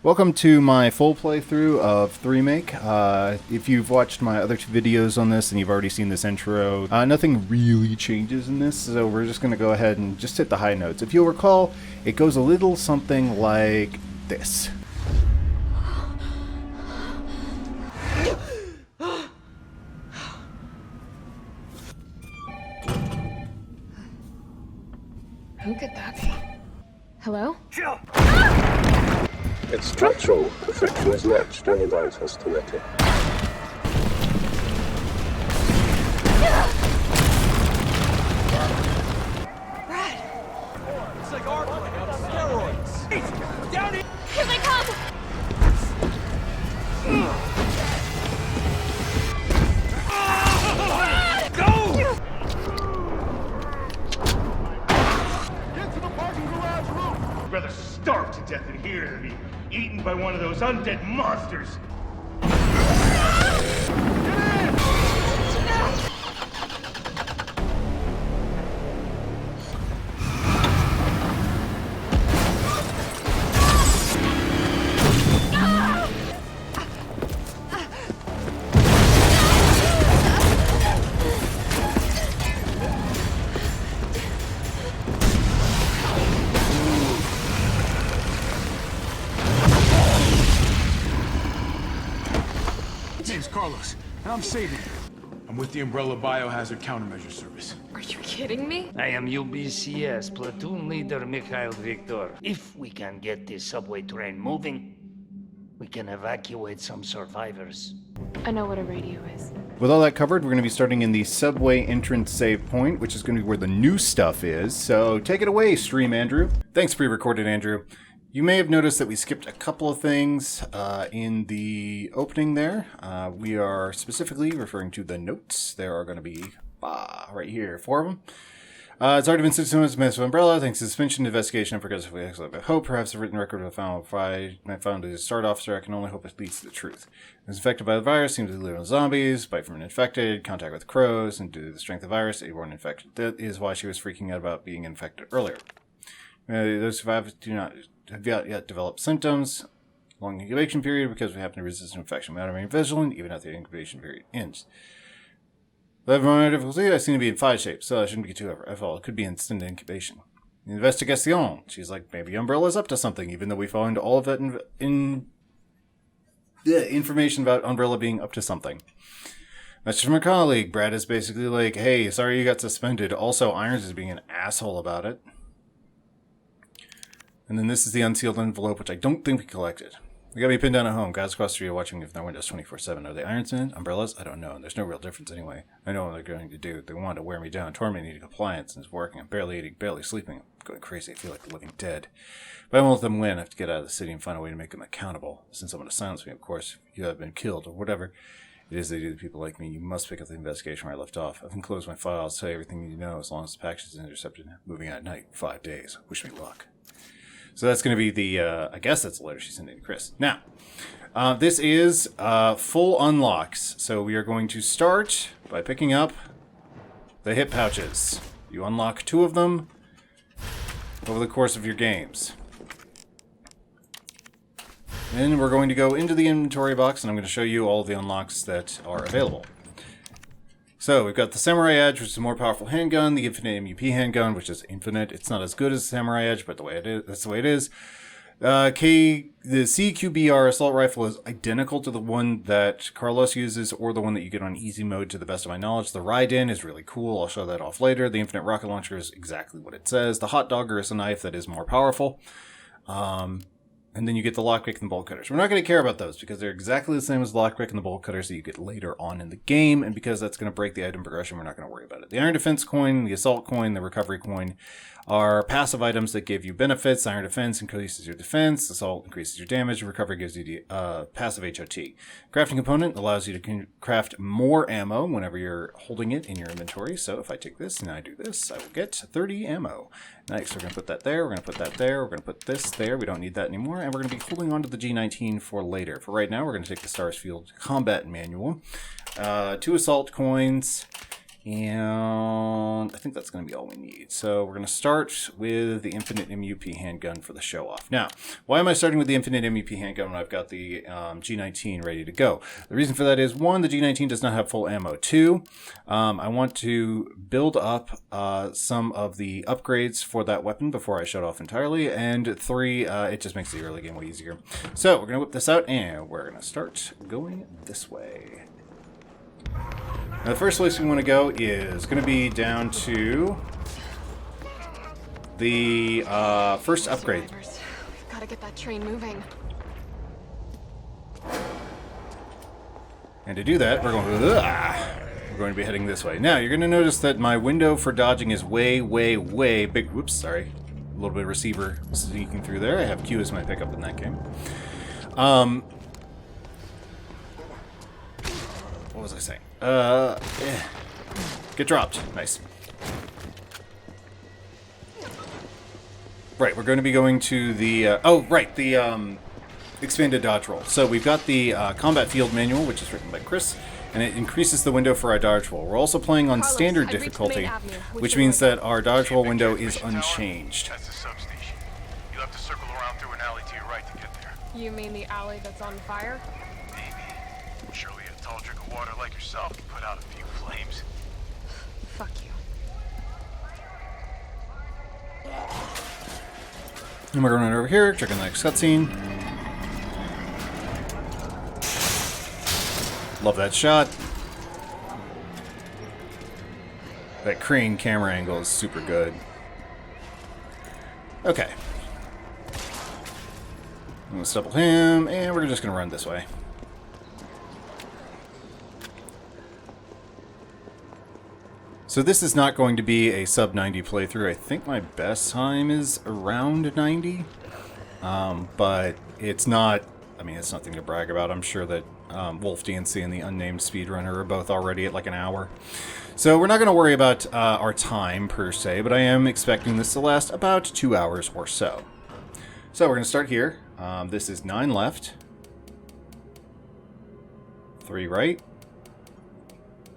Welcome to my full playthrough of 3Make. If you've watched my other two videos on this and you've already seen this intro, nothing really changes in this, so we're just going to go ahead and just hit the high notes. If you'll recall, it goes a little something like this. Who could that be? Hello? Jill! Its structural perfection is matched only by its hostility. Brad! It's like outbreak on steroids! Down here! Here they come! Go! Get to the parking garage room! I'd rather starve to death in here than be eaten by one of those undead monsters. Name's Carlos, and I'm saving you. I'm with the Umbrella Biohazard Countermeasure Service. Are you kidding me? I am UBCS Platoon Leader Mikhail Victor. If we can get this subway train moving, we can evacuate some survivors. I know what a radio is. With all that covered, we're going to be starting in the subway entrance save point, which is going to be where the new stuff is. So take it away, Stream Andrew. Thanks, pre-recorded Andrew. You may have noticed that we skipped a couple of things in the opening there. We are specifically referring to the notes. There are going to be, right here, 4 of them. It's already been 6 months, massive umbrella. Thanks to suspension, investigation, and progressively excellent. I hope perhaps a written record of the final fight. I found a start officer. I can only hope it leads to the truth. It was infected by the virus, seems to live on zombies, bite from an infected, contact with crows, and due to the strength of the virus, airborne infected. That is why she was freaking out about being infected earlier. Those survivors do not have yet developed symptoms. Long incubation period because we happen to resist infection. We ought to remain vigilant even after the incubation period ends. Level of difficulty, I seem to be in 5 shapes, so I shouldn't get too over. After all, it could be instant incubation. Investigation. She's like, maybe Umbrella's up to something, even though we found all of that information about Umbrella being up to something. Message from her colleague. Brad is basically like, hey, sorry you got suspended. Also, Irons is being an asshole about it. And then this is the unsealed envelope, which I don't think we collected. They got me pinned down at home. Guys across the street are watching me from their windows 24/7. Are they Ironsmen? Umbrellas? I don't know. There's no real difference anyway. I know what they're going to do. They want to wear me down, torment me to compliance, and it's working. I'm barely eating, barely sleeping. I'm going crazy. I feel like the living dead. But I won't let them win. I have to get out of the city and find a way to make them accountable. Since someone to silence me, of course. If you have been killed, or whatever it is they do to people like me, you must pick up the investigation where I left off. I can close my files, tell you everything you need to know, as long as the package is intercepted. Moving out at night. 5 days. Wish me luck. So that's going to be the, I guess that's the letter she's sending to Chris. Now, this is full unlocks. So we are going to start by picking up the hip pouches. You unlock 2 of them over the course of your games. Then we're going to go into the inventory box, and I'm going to show you all the unlocks that are available. So we've got the Samurai Edge, which is a more powerful handgun, the Infinite MUP handgun, which is infinite. It's not as good as the Samurai Edge, but the way it is, that's the way it is. The CQBR assault rifle is identical to the one that Carlos uses, or the one that you get on easy mode, to the best of my knowledge. The Raiden is really cool. I'll show that off later. The Infinite Rocket Launcher is exactly what it says. The Hot Dogger is a knife that is more powerful. And then you get the lockpick and the bolt cutters. We're not going to care about those because they're exactly the same as the lockpick and the bolt cutters that you get later on in the game. And because that's going to break the item progression, we're not going to worry about it. The Iron Defense coin, the Assault coin, the Recovery coin are passive items that give you benefits. Iron Defense increases your defense. Assault increases your damage. Recovery gives you the passive HOT. Crafting component allows you to craft more ammo whenever you're holding it in your inventory. So if I take this and I do this, I will get 30 ammo. Nice. We're going to put that there. We're going to put that there. We're going to put this there. We don't need that anymore. And we're going to be holding on to the G19 for later. For right now, we're going to take the Stars Field Combat Manual. 2 Assault coins. And I think that's going to be all we need. So we're going to start with the Infinite MUP handgun for the show-off. Now, why am I starting with the Infinite MUP handgun when I've got the G19 ready to go? The reason for that is, one, the G19 does not have full ammo. Two, I want to build up some of the upgrades for that weapon before I shut off entirely. And three, it just makes the early game way easier. So we're going to whip this out, and we're going to start going this way. Now, the first place we want to go is going to be down to the first upgrade. Survivors. We've got to get that train moving. And to do that, we're going to be heading this way. Now, you're going to notice that my window for dodging is way, way, way big. Whoops, sorry. A little bit of receiver sneaking through there. I have Q as my pickup in that game. What was I saying? Get dropped. Nice. Right, we're going to be going to the... the expanded dodge roll. So we've got the combat field manual, which is written by Chris, and it increases the window for our dodge roll. We're also playing on standard difficulty, which means that our dodge roll window is unchanged. That's the substation. You'll have to circle around through an alley to your right to get there. You mean the alley that's on fire? Maybe. Surely a tall drink of water like yourself can put out a few flames. Fuck you. And we're running over here, checking the next cutscene. Love that shot. That crane camera angle is super good. Okay. I'm going to stubble him, and we're just going to run this way. So this is not going to be a sub 90 playthrough. I think my best time is around 90. But it's not, I mean, it's nothing to brag about. I'm sure that Wolf DNC and the unnamed speedrunner are both already at like an hour. So we're not going to worry about our time per se, but I am expecting this to last about 2 hours or so. So we're going to start here. This is 9 left. 3 right.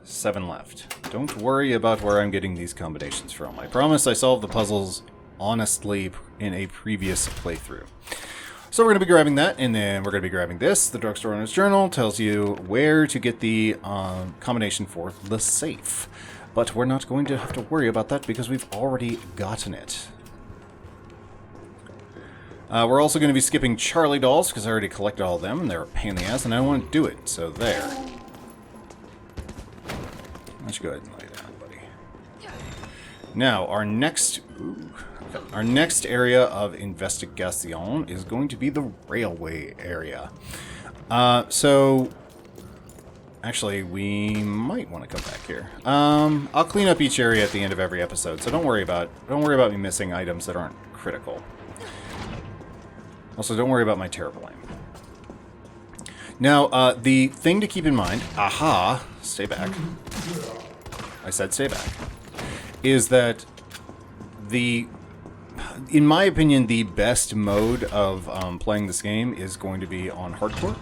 7 left. Don't worry about where I'm getting these combinations from. I promise I solved the puzzles honestly in a previous playthrough. So we're going to be grabbing that, and then we're going to be grabbing this. The Drugstore Owner's Journal tells you where to get the combination for the safe. But we're not going to have to worry about that because we've already gotten it. We're also going to be skipping Charlie dolls because I already collected all of them, and they're a pain in the ass, and I don't want to do it. So there. Why don't you go ahead and lay down, buddy. Now, our next area of investigation is going to be the railway area. So, actually, we might want to come back here. I'll clean up each area at the end of every episode, so don't worry about me missing items that aren't critical. Also, don't worry about my terrible aim. Now, the thing to keep in mind, stay back. I said stay back. Is that in my opinion, the best mode of playing this game is going to be on hardcore.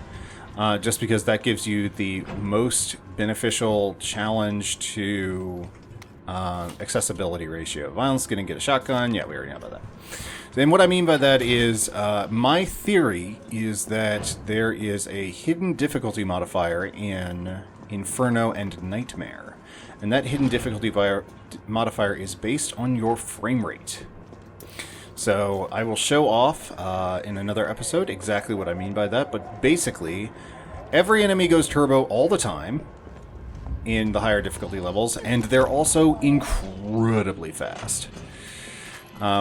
Just because that gives you the most beneficial challenge to accessibility ratio. Violence, gonna get a shotgun. Yeah, we already know about that. And what I mean by that is, my theory is that there is a hidden difficulty modifier in Inferno and Nightmare. And that hidden difficulty modifier is based on your frame rate. So I will show off in another episode exactly what I mean by that. But basically, every enemy goes turbo all the time in the higher difficulty levels. And they're also incredibly fast.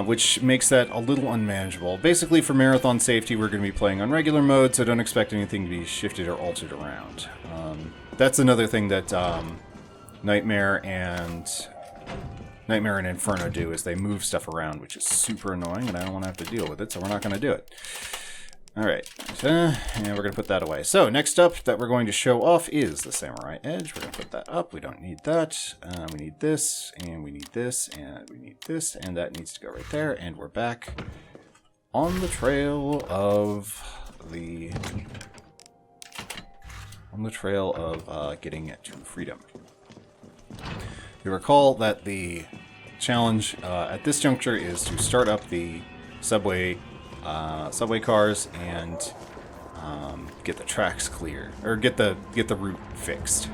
Which makes that a little unmanageable. Basically, for marathon safety, we're going to be playing on regular mode, so don't expect anything to be shifted or altered around. That's another thing that Nightmare and Inferno do, is they move stuff around, which is super annoying, and I don't want to have to deal with it, so we're not going to do it. Alright, and we're going to put that away. So, next up that we're going to show off is the Samurai Edge. We're going to put that up. We don't need that. We need this, and we need this, and we need this, and that needs to go right there. And we're back on the trail of getting to freedom. You recall that the challenge at this juncture is to start up the subway cars and get the tracks clear, or get the route fixed.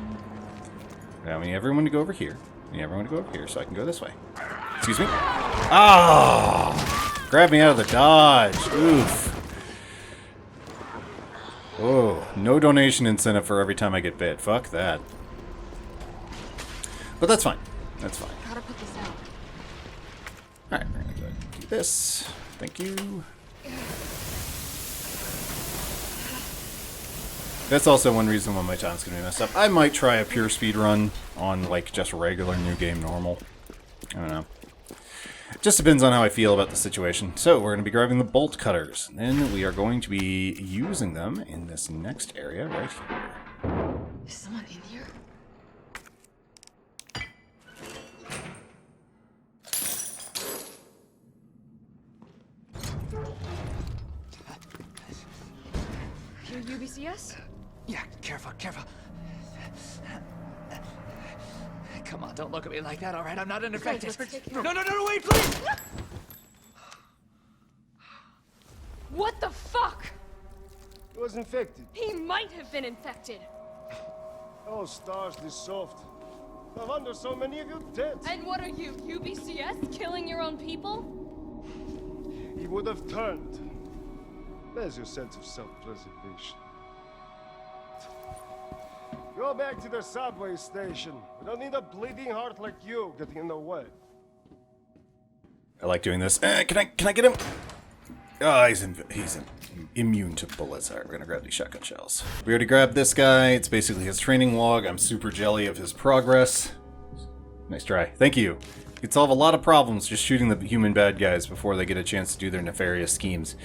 Now we need everyone to go over here. We need everyone to go over here so I can go this way. Excuse me. Ah! Grab me out of the dodge. Oof. Oh, no donation incentive for every time I get bit. Fuck that. But that's fine. That's fine. Gotta put this out. Alright, we're gonna go ahead and do this. Thank you. That's also one reason why my time's gonna be messed up. I might try a pure speed run on, like, just regular new game normal. I don't know. It just depends on how I feel about the situation. So, we're gonna be grabbing the bolt cutters. Then we are going to be using them in this next area right here. Is someone in here? Your UBCS? Yeah, careful, careful. Come on, don't look at me like that, all right? I'm not an infected. No, wait, please! What the fuck? He was infected. He might have been infected. Oh, stars, this soft. No wonder so many of you dead. And what are you, UBCS? Killing your own people? He would have turned. There's your sense of self-preservation. Go back to the subway station. We don't need a bleeding heart like you getting in the way. I like doing this. Can I get him? Oh, he's immune to bullets. Alright, we're gonna grab these shotgun shells. We already grabbed this guy. It's basically his training log. I'm super jelly of his progress. Nice try. Thank you. You could solve a lot of problems just shooting the human bad guys before they get a chance to do their nefarious schemes.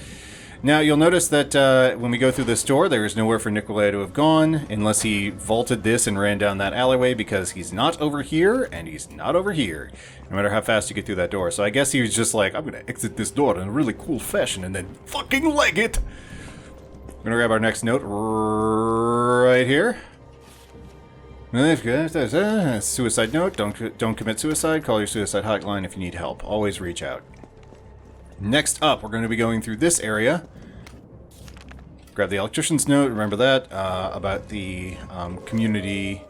Now, you'll notice that when we go through this door, there is nowhere for Nikolai to have gone, unless he vaulted this and ran down that alleyway, because he's not over here, and he's not over here, no matter how fast you get through that door. So I guess he was just like, I'm going to exit this door in a really cool fashion, and then fucking leg it! We're going to grab our next note right here. Suicide note, don't commit suicide, call your suicide hotline if you need help. Always reach out. Next up, we're going to be going through this area. Grab the electrician's note, remember that, about the community...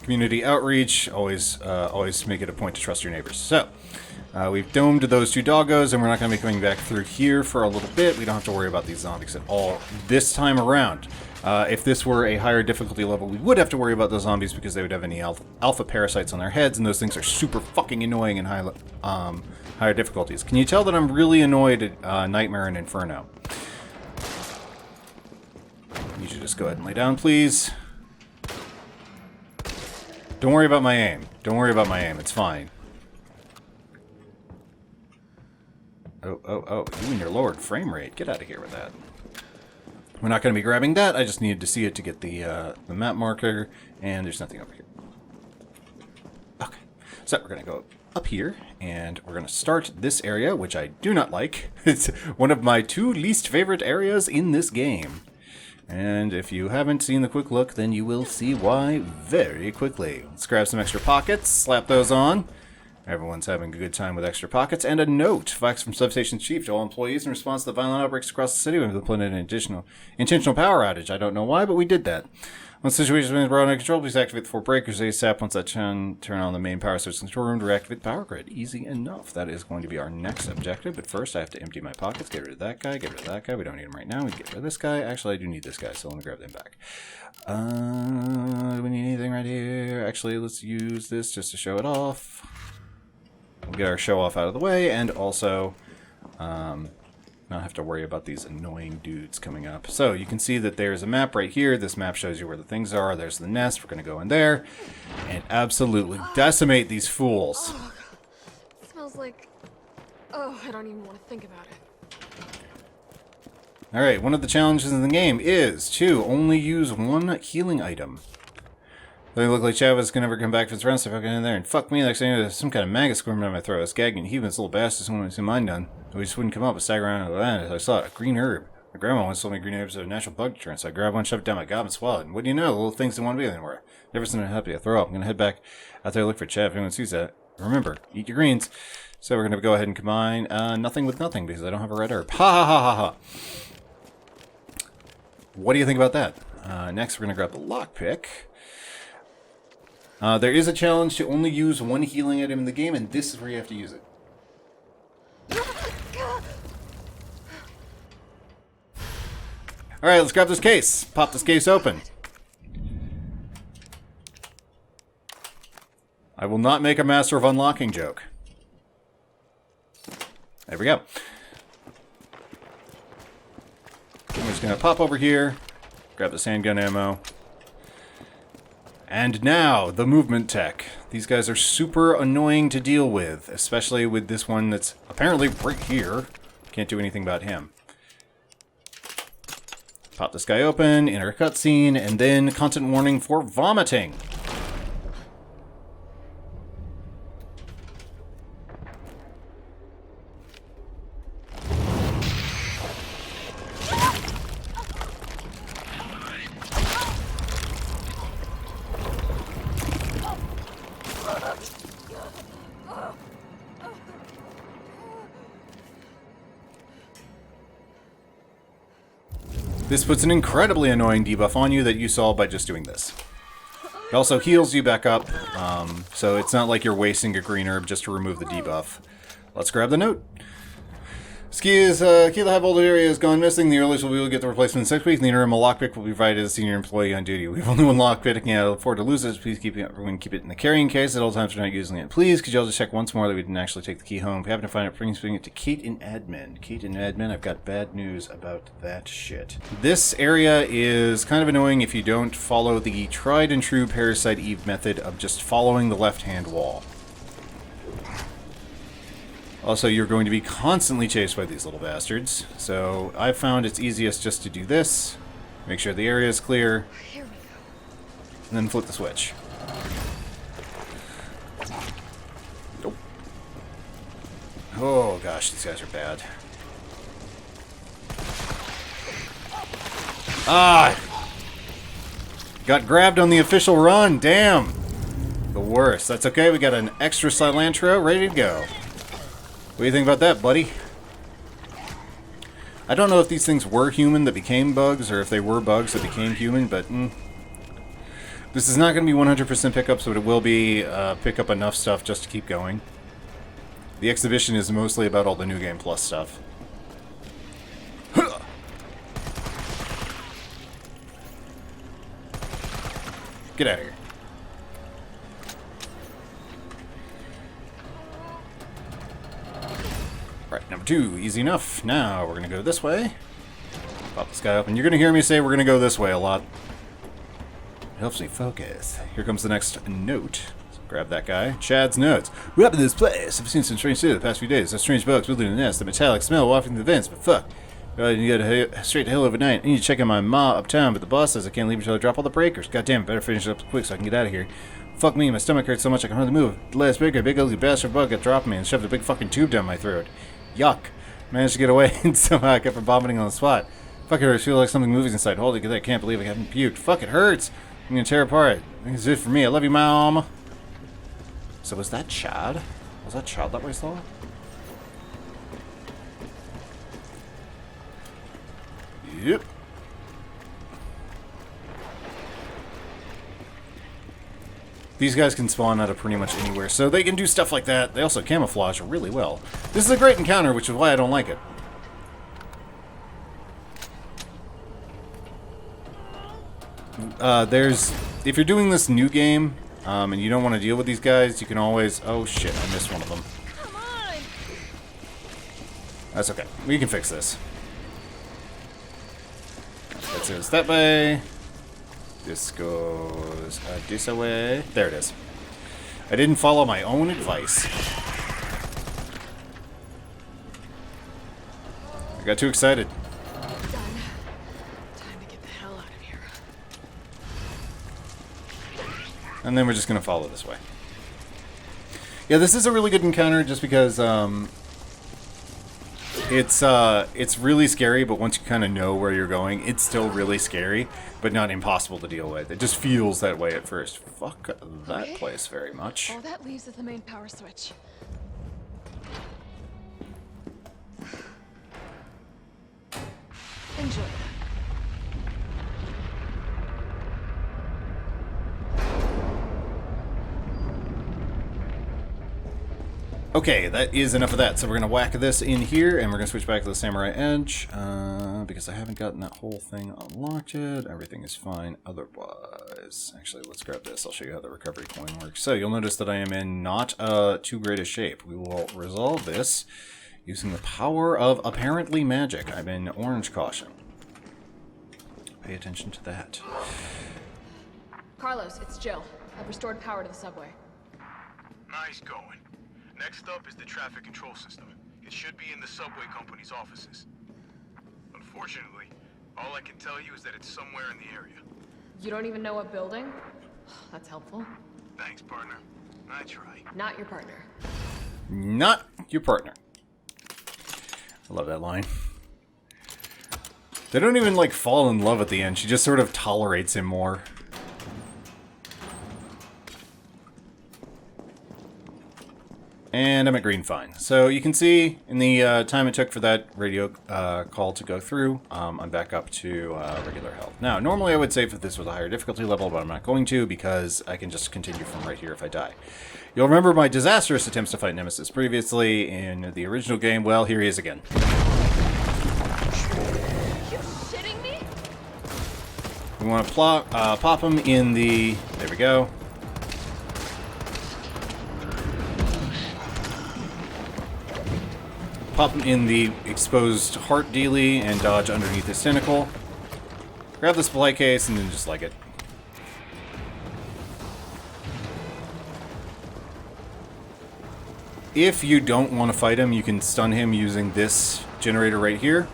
Community outreach, always make it a point to trust your neighbors. So, we've domed those two doggos, and we're not going to be coming back through here for a little bit. We don't have to worry about these zombies at all this time around. If this were a higher difficulty level, we would have to worry about those zombies because they would have any alpha parasites on their heads, and those things are super fucking annoying in higher difficulties. Can you tell that I'm really annoyed at Nightmare and Inferno? You should just go ahead and lay down, please. Don't worry about my aim. Don't worry about my aim. It's fine. Oh, you and your lowered frame rate. Get out of here with that. We're not going to be grabbing that. I just needed to see it to get the map marker, and there's nothing over here. Okay, so we're going to go up here, and we're going to start this area, which I do not like. It's one of my two least favorite areas in this game. And if you haven't seen the quick look, then you will see why very quickly. Let's grab some extra pockets, slap those on. Everyone's having a good time with extra pockets. And a note. Fax from Substation Chief to all employees in response to the violent outbreaks across the city. We've implemented an intentional power outage. I don't know why, but we did that. Once the situation is brought under control, please activate the 4 breakers ASAP. Once that turn on the main power source control room to reactivate the power grid. Easy enough. That is going to be our next objective. But first, I have to empty my pockets. Get rid of that guy. Get rid of that guy. We don't need him right now. We can get rid of this guy. Actually, I do need this guy, so let me grab them back. Do we need anything right here? Actually, let's use this just to show it off. We'll get our show off out of the way, and also not have to worry about these annoying dudes coming up. So you can see that there's a map right here. This map shows you where the things are. There's the nest. We're going to go in there and absolutely decimate these fools. Oh, it smells like... Oh, I don't even want to think about it. Alright, one of the challenges in the game is to only use one healing item. Doesn't look like Chavez can never come back from his run, so if I get in there and fuck me, like saying there's some kind of maggot squirming down my throat. I was gagging, heaving this little bastard when I see mine done. So he just wouldn't come up, but stagger around and I saw a green herb. My grandma once told me green apes are a natural bug deterrent, so I grabbed one, shoved it down my gob, and swallowed. And what do you know? The little things didn't want to be anymore. Never seen it happy. I throw up. I'm gonna head back out there to look for Chad if anyone sees that. Remember, eat your greens. So we're gonna go ahead and combine nothing with nothing because I don't have a red herb. Ha ha ha ha ha. What do you think about that? Next, we're gonna grab the lockpick. There is a challenge to only use one healing item in the game, and this is where you have to use it. Alright, let's grab this case. Pop this case open. I will not make a master of unlocking joke. There we go. I'm just going to pop over here, grab this handgun ammo. And now, the movement tech. These guys are super annoying to deal with, especially with this one that's apparently right here. Can't do anything about him. Pop this guy open, enter a cutscene, and then content warning for vomiting. This puts an incredibly annoying debuff on you that you saw by just doing this. It also heals you back up, so it's not like you're wasting a green herb just to remove the debuff. Let's grab the note. Key to the high voltage area has gone missing. The earliest we'll be able to get the replacement next week. In the interim, a lockpick will be provided as a senior employee on duty. We have only one lockpick, and I look forward to lose it. Please keep it in the carrying case at all times. We're not using it. Please, could you all just check once more that we didn't actually take the key home? If you happen to find it, bring it to Kate in admin. Kate in admin, I've got bad news about that shit. This area is kind of annoying if you don't follow the tried and true Parasite Eve method of just following the left-hand wall. Also, you're going to be constantly chased by these little bastards, so I've found it's easiest just to do this, make sure the area is clear, Here we go. and then flip the switch. Nope. Oh gosh, these guys are bad. Ah! Got grabbed on the official run, damn! The worst. That's okay, we got an extra cilantro ready to go. What do you think about that, buddy? I don't know if these things were human that became bugs, or if they were bugs that became human, but this is not going to be 100% pickups, but it will be pick up enough stuff just to keep going. The exhibition is mostly about all the New Game Plus stuff. Get out of here. Right, number 2, easy enough. Now we're going to go this way. Pop this guy up, and you're going to hear me say we're going to go this way a lot. It helps me focus. Here comes the next note. So grab that guy. Chad's notes. We're up in this place. I've seen some strange shit the past few days. Those strange bugs building a nest, the metallic smell wafting the vents, but fuck. You gotta straight to hell overnight. I need to check on my ma uptown, but the boss says I can't leave until I drop all the breakers. Goddamn, better finish it up quick so I can get out of here. Fuck me, my stomach hurts so much I can hardly move. The last breaker, a big ugly bastard bug got dropped me and shoved a big fucking tube down my throat. Yuck. Managed to get away, and somehow I kept from vomiting on the spot. Fuck, it hurts. Feel like something moves inside. Holy God, I can't believe I haven't puked. Fuck, it hurts. I'm gonna tear apart. I think it's it for me. I love you, Mom. So was that Chad? Was that Chad that we saw? Yep. These guys can spawn out of pretty much anywhere, so they can do stuff like that. They also camouflage really well. This is a great encounter, which is why I don't like it. If you're doing this new game, and you don't want to deal with these guys, you can always... Oh shit, I missed one of them. Come on! That's okay. We can fix this. That says that way. This goes this way. There it is. I didn't follow my own advice. I got too excited. Done. Time to get the hell out of here. And then we're just going to follow this way. Yeah, this is a really good encounter just because It's really scary, but once you kind of know where you're going, it's still really scary, but not impossible to deal with. It just feels that way at first. Fuck that place very much. All that leaves is the main power switch. Enjoy. Okay, that is enough of that. So we're going to whack this in here, and we're going to switch back to the Samurai Edge, because I haven't gotten that whole thing unlocked yet. Everything is fine otherwise. Actually, let's grab this. I'll show you how the recovery coin works. So you'll notice that I am in not too great a shape. We will resolve this using the power of apparently magic. I'm in orange caution. Pay attention to that. Carlos, it's Jill. I've restored power to the subway. Nice going. Next up is the traffic control system. It should be in the subway company's offices. Unfortunately, all I can tell you is that it's somewhere in the area. You don't even know what building? That's helpful. Thanks, partner. I try. Not your partner. Not your partner. I love that line. They don't even, like, fall in love at the end. She just sort of tolerates him more. And I'm at green fine. So you can see in the time it took for that radio call to go through, I'm back up to regular health. Now, normally I would save if this was a higher difficulty level, but I'm not going to because I can just continue from right here if I die. You'll remember my disastrous attempts to fight Nemesis previously in the original game. Well, here he is again. You shitting me? We want to pop him in the... There we go. Pop him in the exposed heart dealie and dodge underneath his tentacle. Grab the supply case and then just like it. If you don't want to fight him, you can stun him using this generator right here.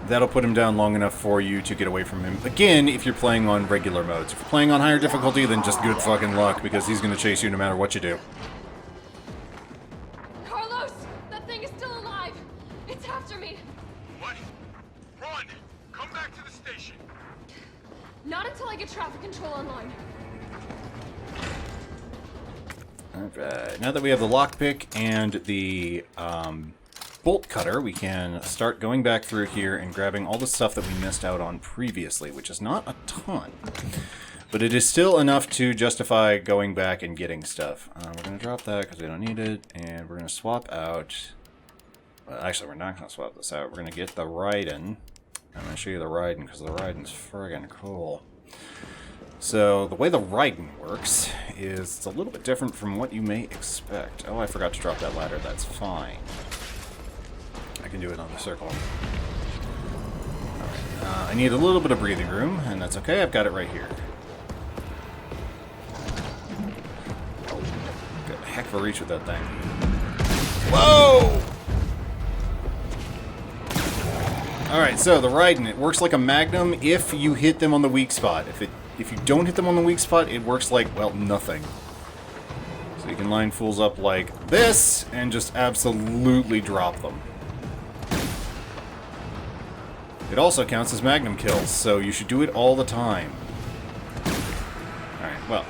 That'll put him down long enough for you to get away from him. Again, if you're playing on regular modes. If you're playing on higher difficulty, then just good fucking luck because he's going to chase you no matter what you do. Not until I get traffic control online. Alright, now that we have the lockpick and the bolt cutter, we can start going back through here and grabbing all the stuff that we missed out on previously, which is not a ton. But it is still enough to justify going back and getting stuff. We're going to drop that because we don't need it, and we're going to swap out... Well, actually, we're not going to swap this out. We're going to get the Raiden. I'm going to show you the Raiden because the Raiden's friggin' cool. So, the way the Raiden works is it's a little bit different from what you may expect. Oh, I forgot to drop that ladder. That's fine. I can do it on the circle. Alright, I need a little bit of breathing room, and that's okay. I've got it right here. Got a heck of a reach with that thing. Whoa! Alright, so the Raiden, it works like a Magnum if you hit them on the weak spot. If you don't hit them on the weak spot, it works like, well, nothing. So you can line fools up like this and just absolutely drop them. It also counts as Magnum kills, so you should do it all the time. Alright, well,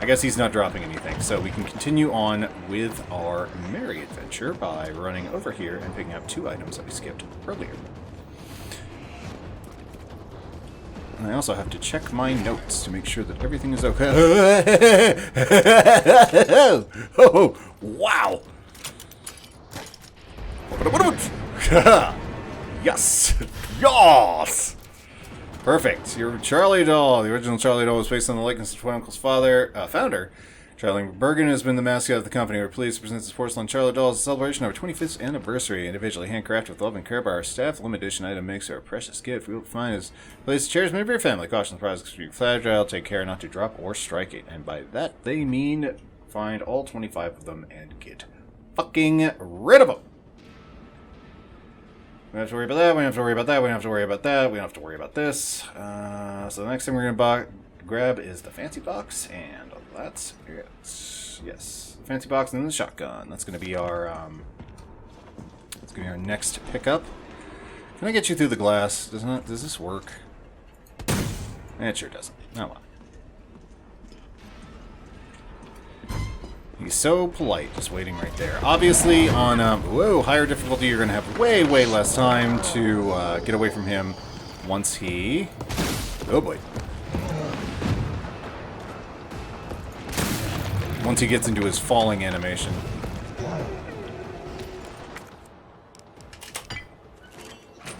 I guess he's not dropping anything, so we can continue on with our merry adventure by running over here and picking up 2 items that we skipped earlier. And I also have to check my notes to make sure that everything is okay. Oh, wow! Yes! Yes! Perfect. Your Charlie doll. The original Charlie doll was based on the likeness of Twinkle's founder. Charlie Bergen has been the mascot of the company. We're pleased to present this porcelain Charlie doll as a celebration of our 25th anniversary. Individually handcrafted with love and care by our staff, limited edition item makes her a precious gift. We will find as place cherish member of your family. Caution the prize can be fragile. Take care not to drop or strike it. And by that they mean find all 25 of them and get fucking rid of them. We don't have to worry about that. We don't have to worry about that. We don't have to worry about that. We don't have to worry about this. So the next thing we're gonna grab is the fancy box, and that's it. Yes, the fancy box and then the shotgun. That's gonna be our going to be our next pickup. Can I get you through the glass? Does this work? It sure doesn't. Oh well. He's so polite, just waiting right there. Obviously, on higher difficulty, you're going to have way, way less time to get away from him once he... Oh boy. Once he gets into his falling animation.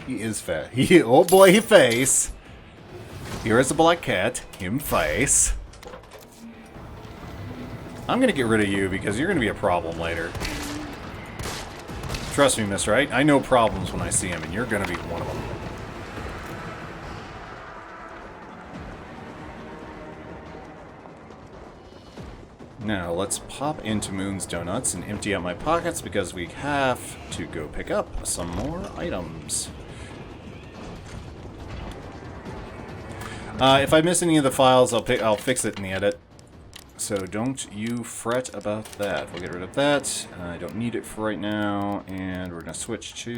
He is fat. Oh boy, he face. Here is a black cat. Him face. I'm gonna get rid of you because you're gonna be a problem later. Trust me, mister. I know problems when I see them, and you're gonna be one of them. Now, let's pop into Moon's Donuts and empty out my pockets because we have to go pick up some more items. If I miss any of the files, I'll fix it in the edit. So don't you fret about that. We'll get rid of that. I don't need it for right now, and we're going to switch to...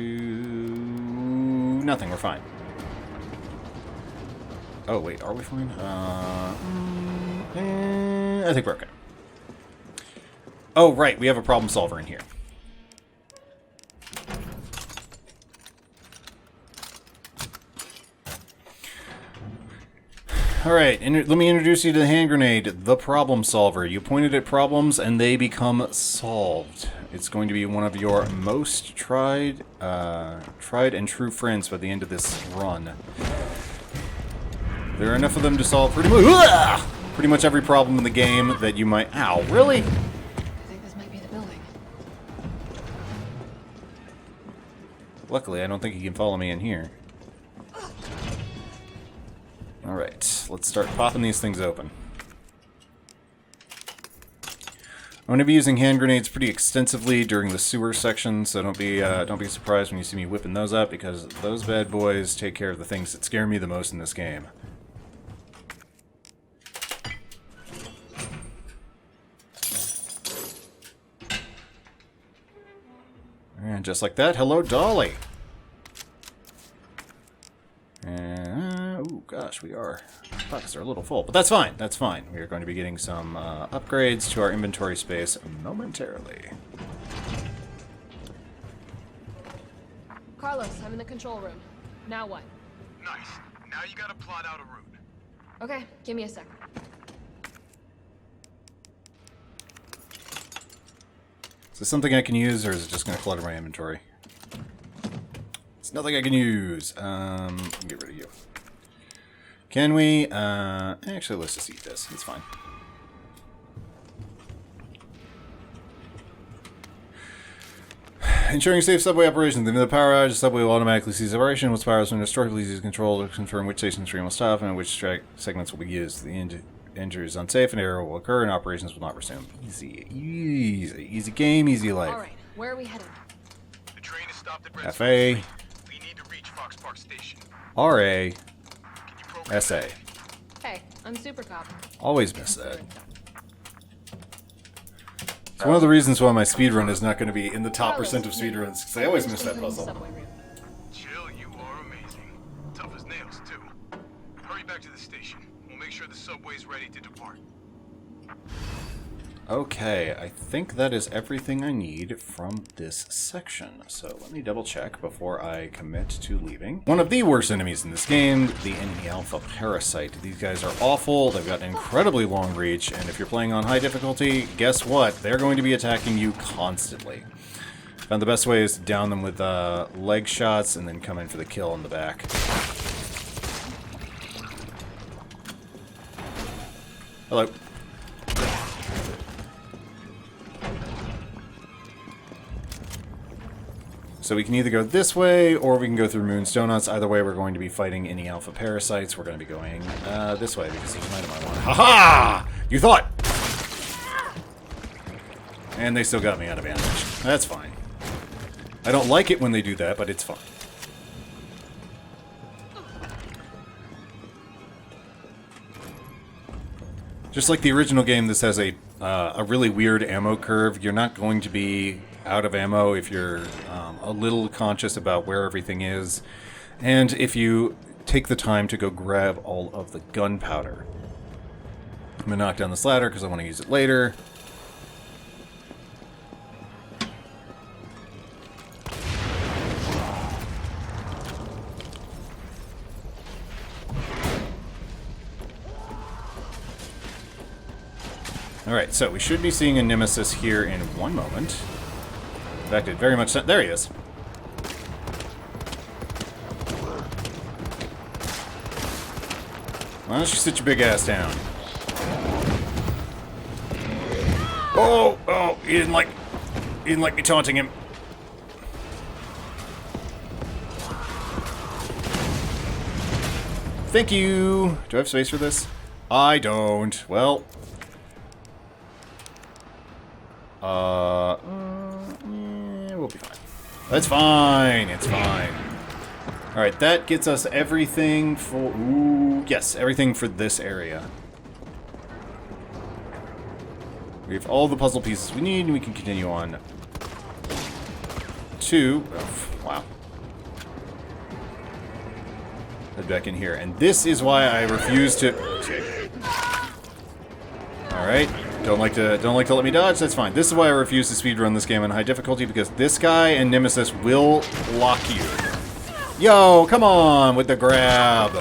nothing, we're fine. Oh, wait, are we fine? I think we're okay. Oh, right, we have a problem solver in here. Alright, let me introduce you to the hand grenade, the problem solver. You pointed at problems and they become solved. It's going to be one of your most tried and true friends by the end of this run. There are enough of them to solve pretty much every problem in the game that you might... Ow, really? I think this might be the building. Luckily, I don't think he can follow me in here. Alright, let's start popping these things open. I'm going to be using hand grenades pretty extensively during the sewer section, so don't be surprised when you see me whipping those up, because those bad boys take care of the things that scare me the most in this game. And just like that, hello Dolly! Oh gosh, our pockets are a little full, but that's fine, that's fine. We are going to be getting some upgrades to our inventory space momentarily. Carlos, I'm in the control room. Now what? Nice. Now you gotta plot out a route. Okay, give me a sec. Is this something I can use, or is it just going to clutter my inventory? It's nothing I can use. Get rid of you. Can we? Actually, let's just eat this. It's fine. Ensuring safe subway operations. The power outage, the subway will automatically cease operation. Once power is restored, please use control to confirm which station stream will stop and which segments will be used. The injury is unsafe, and error will occur, and operations will not resume. Easy game, easy life. All right, where are we headed? The train is stopped at Red FA. Street. We need to reach Fox Park Station. RA. Can you program SA. Hey, I'm Super Cop. Always miss that. It's one of the reasons why my speedrun is not going to be in the top percent of speedruns, because I always miss that puzzle. Jill, you are amazing. Tough as nails, too. Hurry back to the station. We'll make sure the subway's ready to depart. Okay, I think that is everything I need from this section. So let me double check before I commit to leaving. One of the worst enemies in this game, the enemy alpha parasite. These guys are awful, they've got an incredibly long reach, and if you're playing on high difficulty, guess what? They're going to be attacking you constantly. Found the best way is to down them with leg shots and then come in for the kill in the back. Hello. So we can either go this way, or we can go through Moon's Donuts. Either way, we're going to be fighting any alpha parasites. We're going to be going this way, because there's an item I want. Ha-ha! You thought! And they still got me out of ammunition. That's fine. I don't like it when they do that, but it's fine. Just like the original game, this has a really weird ammo curve. You're not going to be out of ammo if you're a little conscious about where everything is, and if you take the time to go grab all of the gunpowder. I'm going to knock down this ladder because I want to use it later. Alright, so we should be seeing a Nemesis here in one moment. In fact, it very much... There he is. Why don't you sit your big ass down? Oh! Oh! He didn't like me taunting him. Thank you! Do I have space for this? I don't. Well... we'll be fine. That's fine. It's fine. Alright, that gets us everything for... Ooh, yes, everything for this area. We have all the puzzle pieces we need, and we can continue on to... Oh, wow. Head back in here. And this is why I refuse to... Okay. Alright. Don't like to let me dodge, that's fine. This is why I refuse to speedrun this game on high difficulty, because this guy and Nemesis will lock you. Yo, come on with the grab.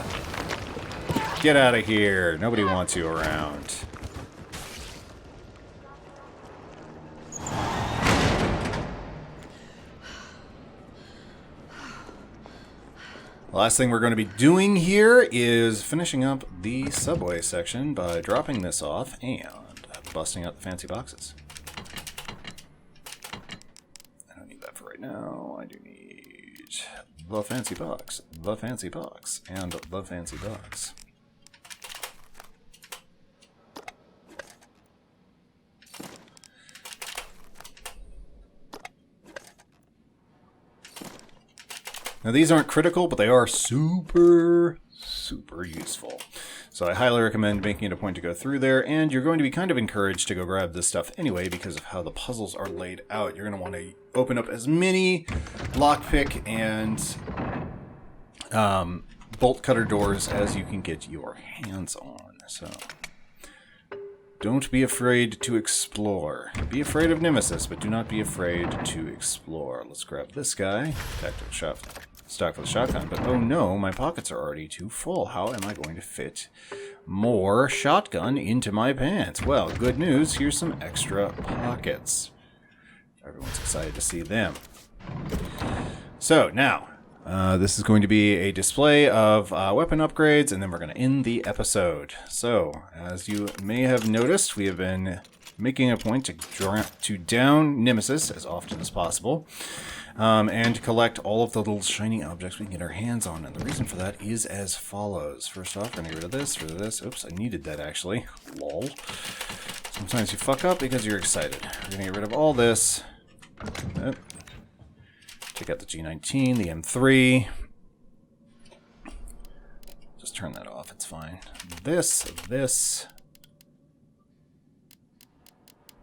Get out of here. Nobody wants you around. The last thing we're going to be doing here is finishing up the subway section by dropping this off and busting out the fancy boxes. I don't need that for right now. I do need the fancy box, and the fancy box. Now these aren't critical, but they are super useful. So I highly recommend making it a point to go through there, and you're going to be kind of encouraged to go grab this stuff anyway because of how the puzzles are laid out. You're going to want to open up as many lockpick and bolt cutter doors as you can get your hands on. So don't be afraid to explore. Be afraid of Nemesis, but do not be afraid to explore. Let's grab this guy. Tactical shotgun. Stock for the shotgun, but oh no, my pockets are already too full. How am I going to fit more shotgun into my pants? Well, good news, here's some extra pockets. Everyone's excited to see them. So now, this is going to be a display of weapon upgrades, and then we're going to end the episode. So, as you may have noticed, we have been making a point to down Nemesis as often as possible. And collect all of the little shiny objects we can get our hands on. And the reason for that is as follows. First off, we're going to get rid of this, Oops, I needed that actually. Lol. Sometimes you fuck up because you're excited. We're going to get rid of all this. Take out the G19, the M3. Just turn that off, it's fine. This.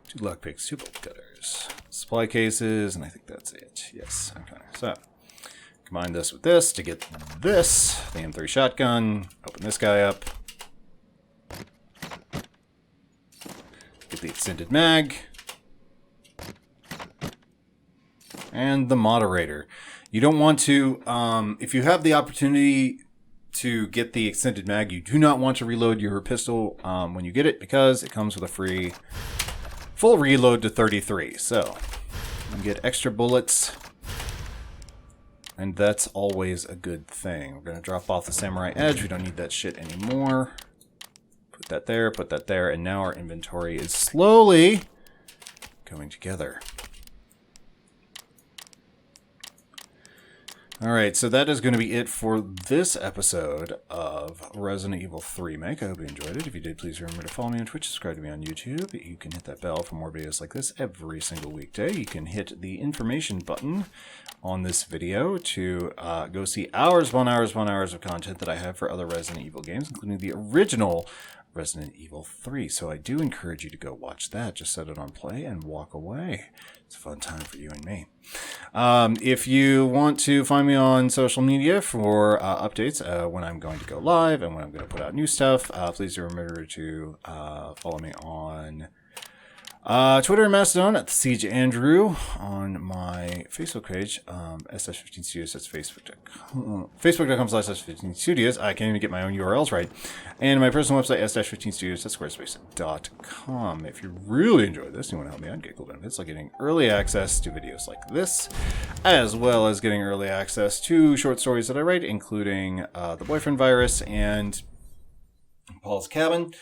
2 lockpicks, 2 bolt cutters. Supply cases, and I think that's it. Yes, okay. So, combine this with this to get this, the M3 shotgun. Open this guy up. Get the extended mag. And the moderator. You don't want to, if you have the opportunity to get the extended mag, you do not want to reload your pistol when you get it, because it comes with a free full reload to 33. So, you get extra bullets, and that's always a good thing. We're going to drop off the Samurai Edge. We don't need that shit anymore. Put that there, and now our inventory is slowly going together. Alright, so that is going to be it for this episode of Resident Evil 3 Remake. I hope you enjoyed it. If you did, please remember to follow me on Twitch, subscribe to me on YouTube. You can hit that bell for more videos like this every single weekday. You can hit the information button on this video to go see hours upon hours of content that I have for other Resident Evil games, including the original Resident Evil 3. So I do encourage you to go watch that. Just set it on play and walk away. It's a fun time for you and me. If you want to find me on social media for updates when I'm going to go live and when I'm going to put out new stuff, please do remember to follow me on Twitter and Mastodon at the Siege Andrew, on my Facebook page, S-15 Studios. That's Facebook.com/S15 Studios. I can't even get my own URLs right. And my personal website, S-15 Studios, that's squarespace.com. If you really enjoy this and you want to help me out, get cool benefits like getting early access to videos like this, as well as getting early access to short stories that I write, including The Boyfriend Virus and Paul's Cabin.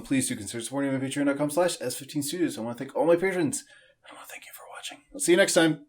Please do consider supporting me at patreon.com/S15 Studios. I want to thank all my patrons. I want to thank you for watching. I'll see you next time.